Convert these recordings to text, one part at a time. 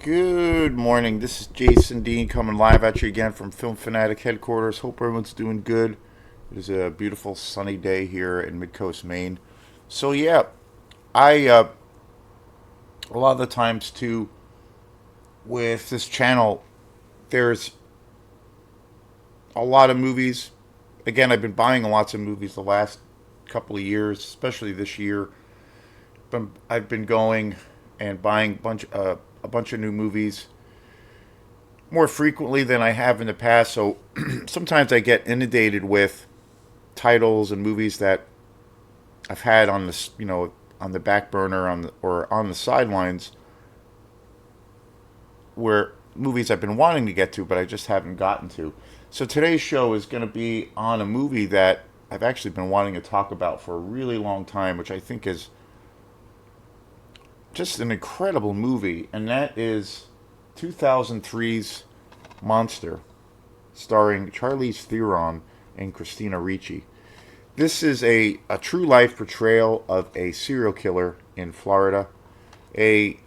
Good morning. This is Jason Dean coming live at you again from Film Fanatic headquarters. Hope everyone's doing good. It is a beautiful sunny day here in Midcoast, Maine. So yeah, I a lot of the times too with this channel, there's a lot of movies. Again, I've been buying lots of movies the last couple of years, especially this year. But I've been going and buying a bunch of new movies more frequently than I have in the past. So sometimes I get inundated with titles and movies that I've had on this, on the back burner or on the sidelines, where movies I've been wanting to get to, but I just haven't gotten to. So today's show is going to be on a movie that I've actually been wanting to talk about for a really long time, which I think is just an incredible movie, and that is 2003's Monster, starring Charlize Theron and Christina Ricci. This is a true life portrayal of a serial killer in Florida. A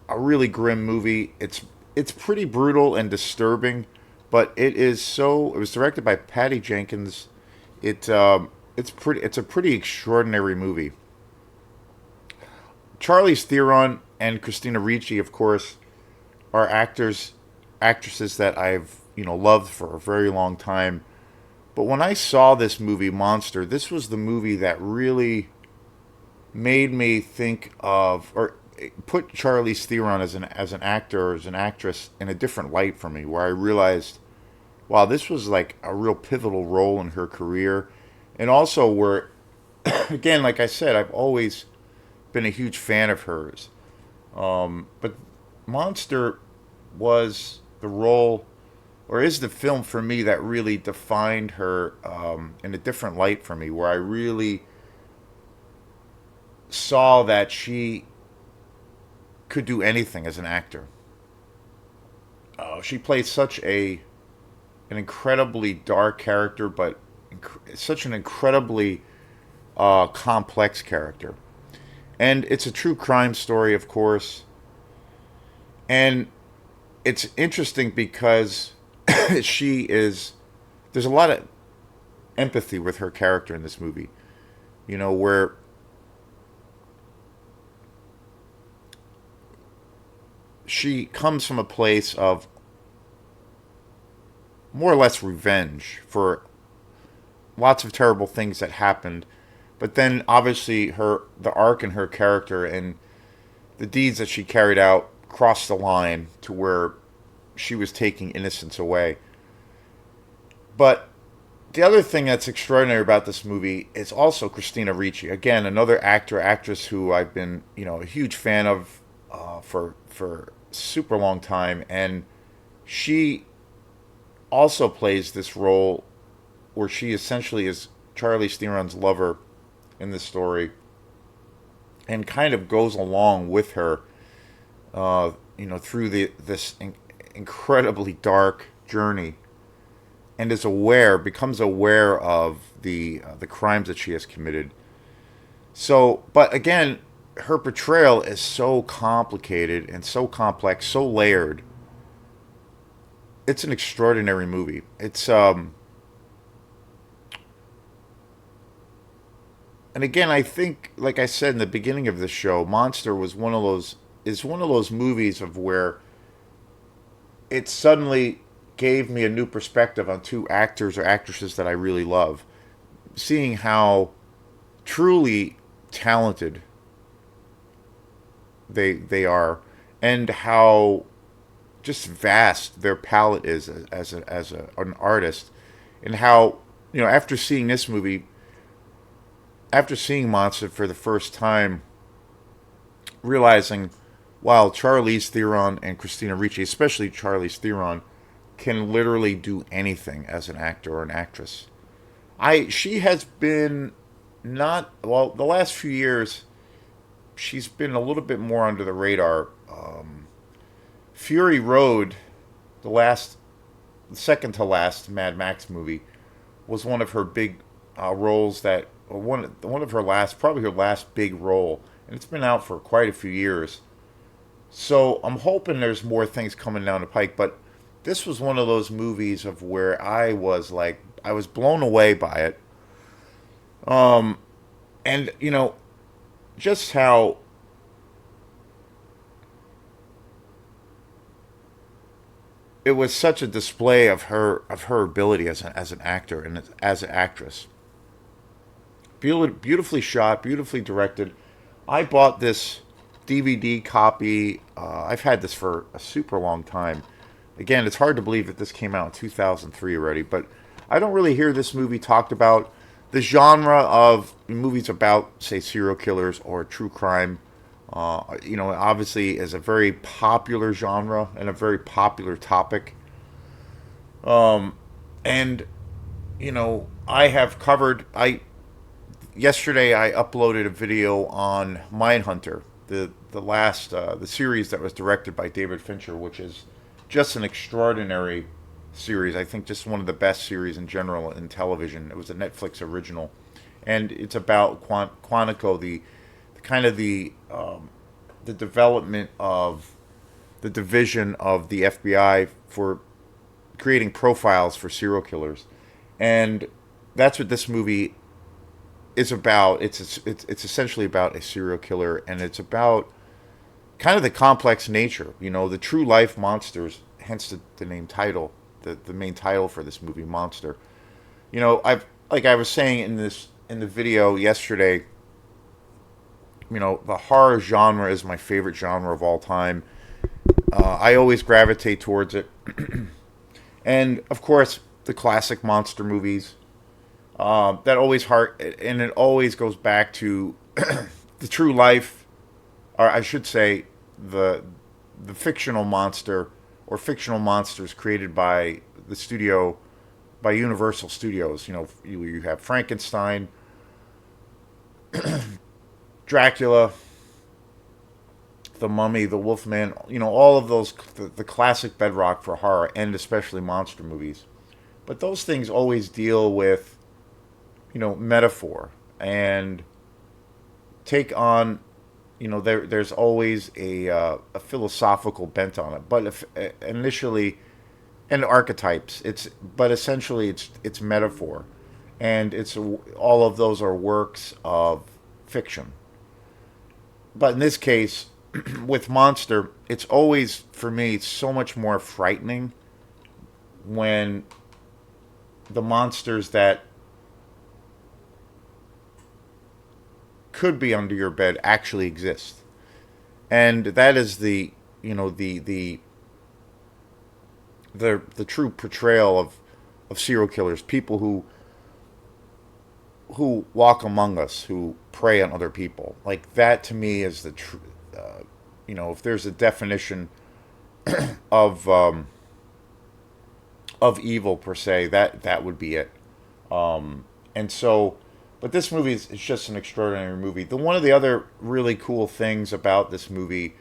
a really grim movie. It's pretty brutal and disturbing, but it is so. It was directed by Patty Jenkins. It's a pretty extraordinary movie. Charlize Theron and Christina Ricci, of course, are actresses that I've loved for a very long time. But when I saw this movie, Monster, this was the movie that really made me think of, or put Charlize Theron as an actor or as an actress in a different light for me, where I realized, wow, this was like a real pivotal role in her career, and also where, again, like I said, I've always been a huge fan of hers. But Monster was the role, or is the film for me that really defined her in a different light for me, where I really saw that she could do anything as an actor. She played such a an incredibly dark character, but such an incredibly complex character. And it's a true crime story, of course. And it's interesting because she is. There's a lot of empathy with her character in this movie. Where she comes from a place of more or less revenge for lots of terrible things that happened. But then obviously the arc in her character and the deeds that she carried out crossed the line to where she was taking innocence away. But the other thing that's extraordinary about this movie is also Christina Ricci. Again, another actress who I've been, a huge fan of for super long time, and she also plays this role where she essentially is Charlize Theron's lover in this story, and kind of goes along with her, through this incredibly dark journey, and becomes aware of the crimes that she has committed. So, but again, her portrayal is so complicated and so complex, so layered. It's an extraordinary movie. And again, I think, like I said in the beginning of the show, Monster was one of those movies of where it suddenly gave me a new perspective on two actors or actresses that I really love. Seeing how truly talented they are, and how just vast their palette is an artist, and how after seeing this movie, after seeing Monster for the first time, realizing, wow, Charlize Theron and Christina Ricci, especially Charlize Theron, can literally do anything as an actor or an actress. She has been, not well, the last few years she's been a little bit more under the radar. Fury Road, the second to last Mad Max movie, was one of her big roles that one of her last, probably her last big role, and it's been out for quite a few years. So I'm hoping there's more things coming down the pike, but this was one of those movies of where I was like, I was blown away by it. And just how it was such a display of her ability as an actor and as an actress. Beautifully shot, beautifully directed. I bought this DVD copy. I've had this for a super long time. Again, it's hard to believe that this came out in 2003 already, but I don't really hear this movie talked about. The genre of movies about, say, serial killers or true crime, obviously is a very popular genre and a very popular topic. And I have covered. I Yesterday I uploaded a video on Mindhunter, the last the series that was directed by David Fincher, which is just an extraordinary series. I think just one of the best series in general in television. It was a Netflix original, and it's about Quantico, the kind of the development of the division of the FBI for creating profiles for serial killers, and that's what this movie is about. It's essentially about a serial killer, and it's about kind of the complex nature. The true life monsters. Hence the name title, the main title for this movie, Monster. I've like I was saying in the video yesterday. The horror genre is my favorite genre of all time. I always gravitate towards it, and of course the classic monster movies. That always heart and it always goes back to the true life, or I should say, the the fictional monster or fictional monsters created by the studio by Universal Studios. You have Frankenstein, Dracula, the Mummy, the Wolfman. All of those the classic bedrock for horror and especially monster movies. But those things always deal with metaphor and take on there's always a philosophical bent on it, but if, initially and archetypes. But essentially it's metaphor, and it's all of those are works of fiction. But in this case, with Monster, it's always for me it's so much more frightening when the monsters that could be under your bed actually exist, and that is the you know the true portrayal of serial killers, people who walk among us, who prey on other people. Like that to me is the true. If there's a definition of of evil per se, that would be it. And so, but this movie is just an extraordinary movie. One of the other really cool things about this movie,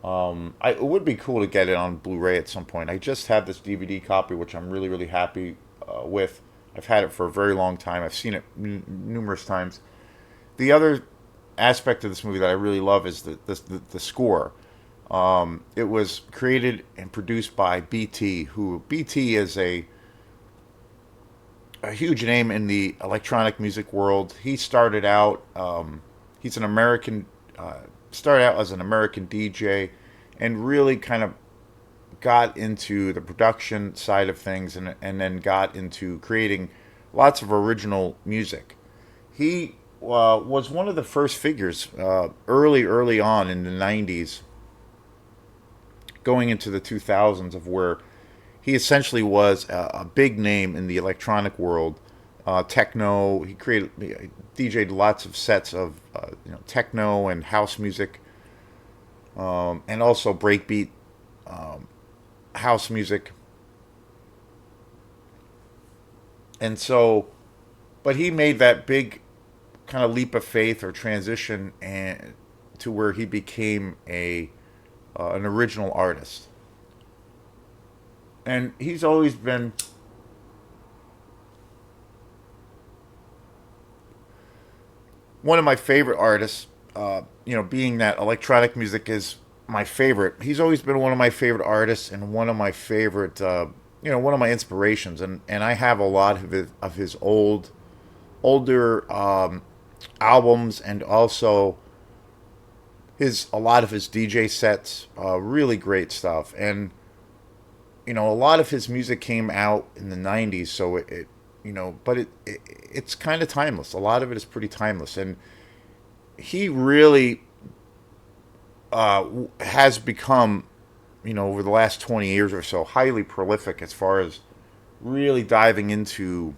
it would be cool to get it on Blu-ray at some point. I just have this DVD copy, which I'm really really happy with. I've had it for a very long time. I've seen it numerous times. The other aspect of this movie that I really love is the score. It was created and produced by BT, who BT is a huge name in the electronic music world. He started out, he's an American, started out as an American DJ, and really kind of got into the production side of things, and then got into creating lots of original music. He was one of the first figures early on in the 90s, going into the 2000s, of where he essentially was a big name in the electronic world. Techno, he DJ'd lots of sets of techno and house music, and also breakbeat house music. And so, but he made that big kind of leap of faith or transition, and to where he became a an original artist. And he's always been one of my favorite artists. Being that electronic music is my favorite. He's always been one of my favorite artists and one of my favorite, one of my inspirations. And I have a lot of his older albums, and also his a lot of his DJ sets. Really great stuff. And a lot of his music came out in the '90s, so but it's kind of timeless. A lot of it is pretty timeless, and he really has become, over the last 20 years or so, highly prolific as far as really diving into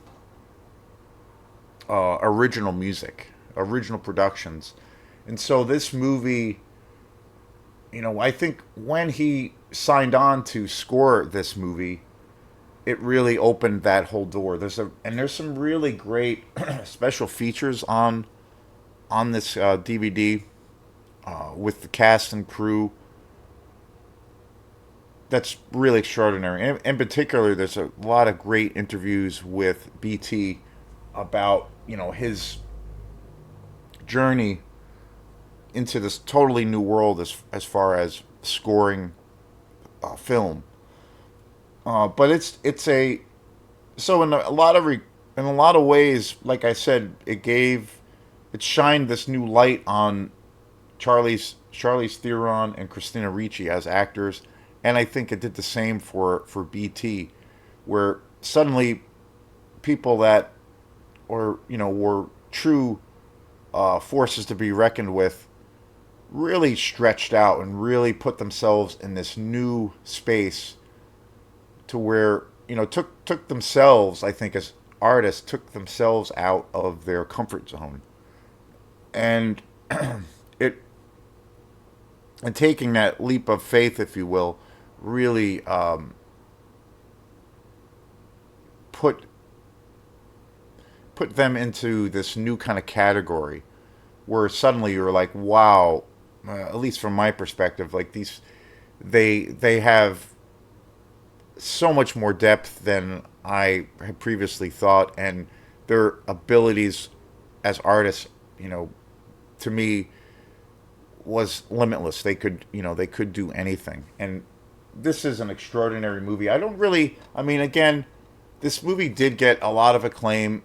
original music, original productions. And so this movie, I think when he signed on to score this movie, it really opened that whole door. There's some really great special features on this DVD with the cast and crew. That's really extraordinary. And in particular, there's a lot of great interviews with BT about his journey into this totally new world as far as scoring film. But it's a so in a lot of in a lot of ways, like I said, it shined this new light on Charlize Theron and Christina Ricci as actors, and I think it did the same for BT, where suddenly people that were true forces to be reckoned with really stretched out and really put themselves in this new space to where took themselves, I think, as artists, took themselves out of their comfort zone, and it and taking that leap of faith, if you will, really put put them into this new kind of category where suddenly you're like, wow, at least from my perspective, like they have so much more depth than I had previously thought, and their abilities as artists, to me, was limitless. They could do anything, and this is an extraordinary movie. I mean, again, this movie did get a lot of acclaim.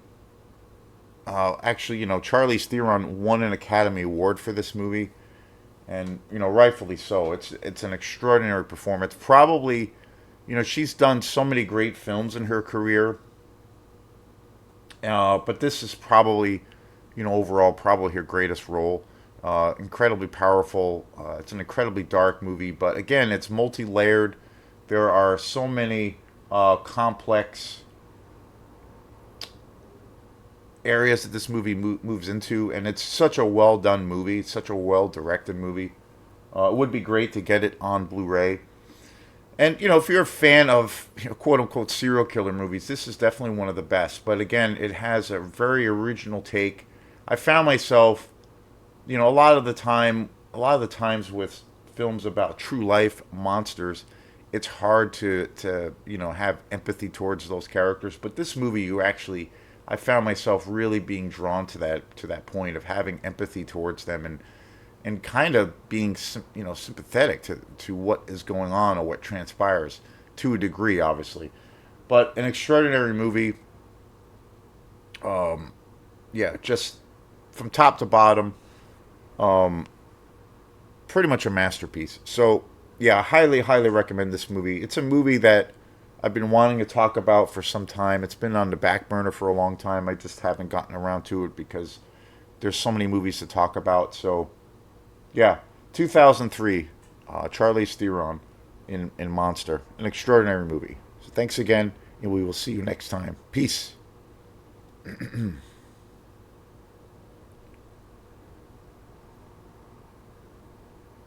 Actually, Charlize Theron won an Academy Award for this movie, and rightfully so. It's an extraordinary performance. Probably, she's done so many great films in her career, but this is probably, overall, probably her greatest role. Incredibly powerful. It's an incredibly dark movie, but again, it's multi-layered. There are so many complex areas that this movie moves into, and it's such a well done movie, such a well directed movie. It would be great to get it on Blu-ray. And if you're a fan of quote unquote serial killer movies, this is definitely one of the best. But again, it has a very original take. I found myself, a lot of the times with films about true life monsters, it's hard to have empathy towards those characters. But this movie, I found myself really being drawn to that point of having empathy towards them, and kind of being sympathetic to what is going on or what transpires, to a degree, obviously. But an extraordinary movie. Yeah, just from top to bottom, pretty much a masterpiece. So yeah, I highly, highly recommend this movie. It's a movie that I've been wanting to talk about for some time. It's been on the back burner for a long time. I just haven't gotten around to it because there's so many movies to talk about. So yeah, 2003, Charlize Theron in Monster, an extraordinary movie. So thanks again, and we will see you next time. Peace.